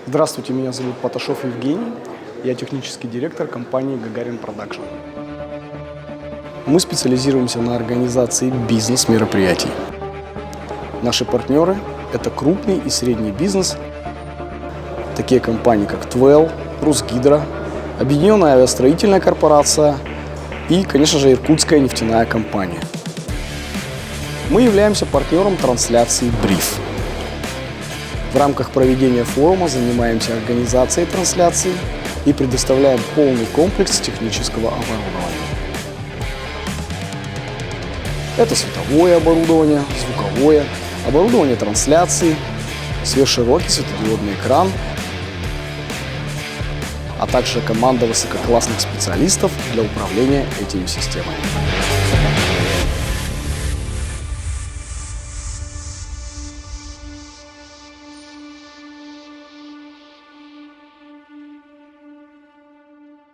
Здравствуйте, меня зовут Паташов Евгений. Я технический директор компании «Гагарин Продакшн». Мы специализируемся на организации бизнес-мероприятий. Наши партнеры – это крупный и средний бизнес, такие компании, как ТВЭЛ, Русгидро, Объединенная авиастроительная корпорация и, конечно же, Иркутская нефтяная компания. Мы являемся партнером трансляции «Бриф». В рамках проведения форума занимаемся организацией трансляции и предоставляем полный комплекс технического оборудования. Это световое оборудование, звуковое, оборудование трансляции, сверхширокий светодиодный экран, а также команда высококлассных специалистов для управления этими системами.